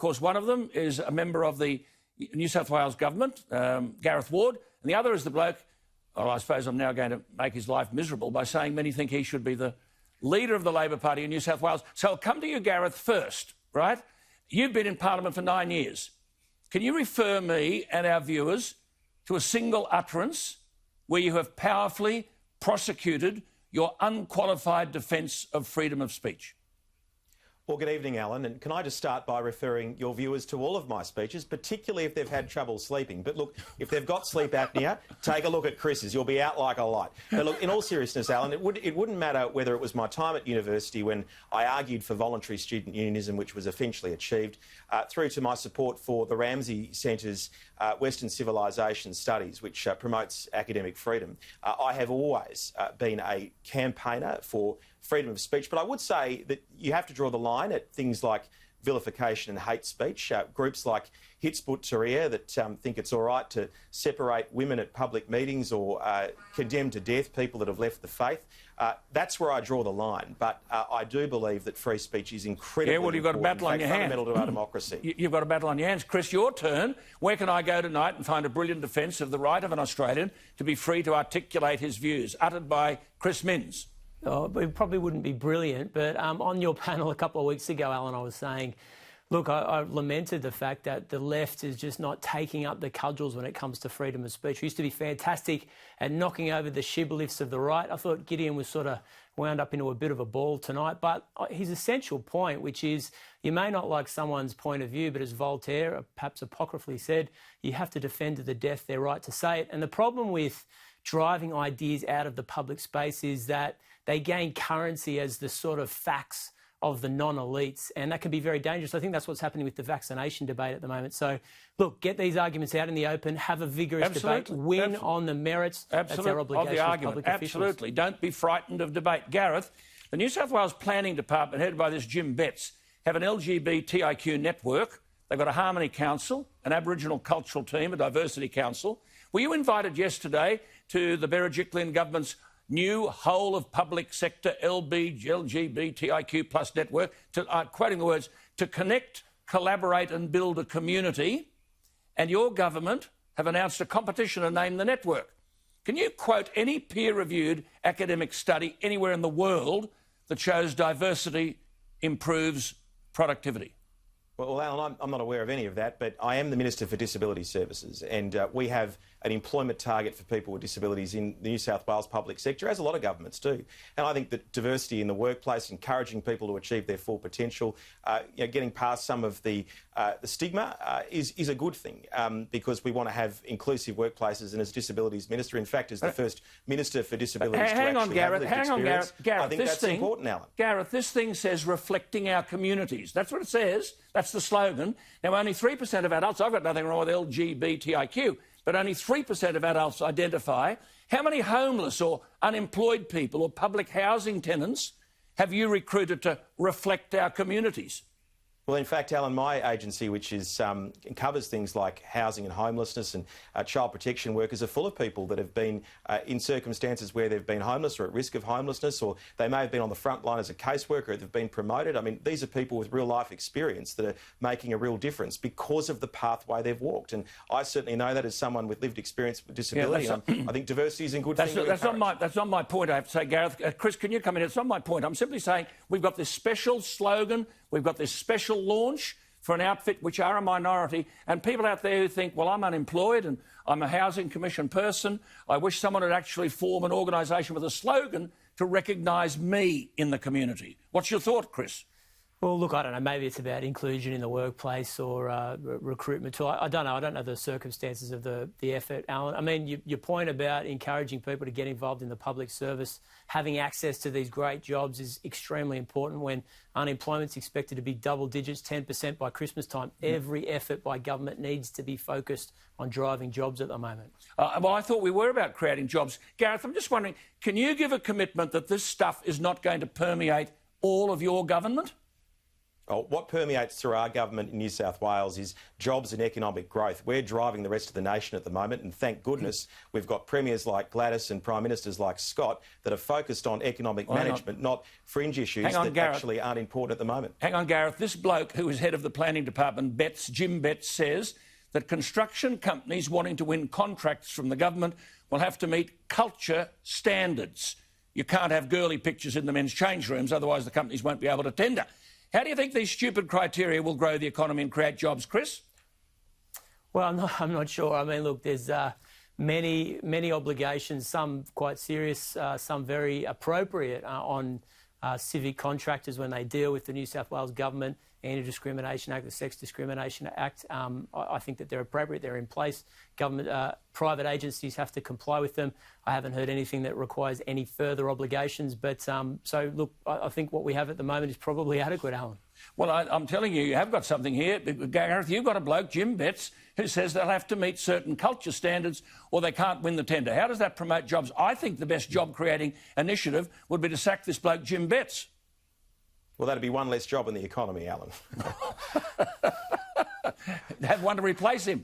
course, one of them is a member of the New South Wales government, Gareth Ward, and the other is the bloke, well, I suppose I'm now going to make his life miserable by saying many think he should be the leader of the Labor Party in New South Wales. So I'll come to you, Gareth, first, right? You've been in Parliament for 9 years. Can you refer me and our viewers to a single utterance where you have powerfully prosecuted your unqualified defence of freedom of speech? Well, good evening, Alan. And can I just start by referring your viewers to all of my speeches, particularly if they've had trouble sleeping. But look, if they've got sleep apnea, take a look at Chris's. You'll be out like a light. But look, in all seriousness, Alan, it wouldn't matter whether it was my time at university when I argued for voluntary student unionism, which was eventually achieved, through to my support for the Ramsay Centre's Western Civilisation Studies, which promotes academic freedom. I have always been a campaigner for freedom of speech, but I would say that you have to draw the line at things like vilification and hate speech. Groups like Hitsput Tahrir that think it's all right to separate women at public meetings or condemn to death people that have left the faith. That's where I draw the line. But I do believe that free speech is incredibly important. You've got a battle on your hands. Fundamental to our democracy. You've got a battle on your hands. Chris, your turn. Where can I go tonight and find a brilliant defence of the right of an Australian to be free to articulate his views, uttered by Chris Minns? Oh, it probably wouldn't be brilliant, but on your panel a couple of weeks ago, Alan, I was saying, look, I lamented the fact that the left is just not taking up the cudgels when it comes to freedom of speech. We used to be fantastic at knocking over the shibboleths of the right. I thought Gideon was sort of wound up into a bit of a ball tonight, but his essential point, which is you may not like someone's point of view, but as Voltaire perhaps apocryphally said, you have to defend to the death their right to say it. And the problem with driving ideas out of the public space is that they gain currency as the sort of facts of the non-elites, and that can be very dangerous. I think that's what's happening with the vaccination debate at the moment. So, look, get these arguments out in the open, have a vigorous debate, win on the merits. That's our obligation of the argument. Public officials. Absolutely. Don't be frightened of debate. Gareth, the New South Wales Planning Department, headed by this Jim Betts, have an LGBTIQ network. They've got a Harmony Council, an Aboriginal cultural team, a diversity council. Were you invited yesterday to the Berejiklian government's new whole of public sector LGBTIQ plus network, to, quoting the words, to connect, collaborate and build a community, and your government have announced a competition to name the network. Can you quote any peer-reviewed academic study anywhere in the world that shows diversity improves productivity? Well, Alan, I'm not aware of any of that, but I am the Minister for Disability Services, and we have an employment target for people with disabilities in the New South Wales public sector, as a lot of governments do. And I think that diversity in the workplace, encouraging people to achieve their full potential, getting past some of the stigma is a good thing, because we want to have inclusive workplaces. And as Disabilities Minister, in fact, as the first Minister for Disabilities hang on, Gareth, Gareth, I think that's important, Alan. Gareth, this thing says reflecting our communities. That's what it says. That's the slogan. Now, only 3% of adults, I've got nothing wrong with LGBTIQ, but only 3% of adults identify. How many homeless or unemployed people or public housing tenants have you recruited to reflect our communities? Well, in fact, Alan, my agency, which is covers things like housing and homelessness and child protection workers, are full of people that have been in circumstances where they've been homeless or at risk of homelessness, or they may have been on the front line as a caseworker, or they've been promoted. I mean, these are people with real life experience that are making a real difference because of the pathway they've walked. And I certainly know that as someone with lived experience with disability. I think diversity is a good thing. That's not my point, I have to say, Gareth. Chris, can you come in? It's not my point. I'm simply saying we've got this special slogan, we've got this special launch for an outfit which are a minority, and people out there who think, well, I'm unemployed and I'm a Housing Commission person, I wish someone would actually form an organisation with a slogan to recognise me in the community. What's your thought, Chris? Well, look, I don't know, maybe it's about inclusion in the workplace or recruitment tool. I don't know. I don't know the circumstances of the effort, Alan. I mean, your point about encouraging people to get involved in the public service, having access to these great jobs is extremely important when unemployment's expected to be double digits, 10% by Christmas time. Every effort by government needs to be focused on driving jobs at the moment. Well, I thought we were about creating jobs. Gareth, I'm just wondering, can you give a commitment that this stuff is not going to permeate all of your government? Oh, what permeates through our government in New South Wales is jobs and economic growth. We're driving the rest of the nation at the moment, and thank goodness we've got premiers like Gladys and Prime Ministers like Scott that are focused on economic management, not fringe issues that actually aren't important at the moment. Hang on, Gareth. This bloke who is head of the Planning Department, Jim Betts, says that construction companies wanting to win contracts from the government will have to meet culture standards. You can't have girly pictures in the men's change rooms, otherwise the companies won't be able to tender. How do you think these stupid criteria will grow the economy and create jobs, Chris? Well, I'm not sure. I mean, look, there's many obligations, some quite serious, some very appropriate on civic contractors when they deal with the New South Wales Government Anti-Discrimination Act, the Sex Discrimination Act. I think that they're appropriate, they're in place. Government, private agencies have to comply with them. I haven't heard anything that requires any further obligations. But so, look, I think what we have at the moment is probably adequate, Alan. Well, I'm telling you, you have got something here. Gareth, you've got a bloke, Jim Betts, who says they'll have to meet certain culture standards or they can't win the tender. How does that promote jobs? I think the best job-creating initiative would be to sack this bloke, Jim Betts. Well, that'd be one less job in the economy, Alan. Have one to replace him.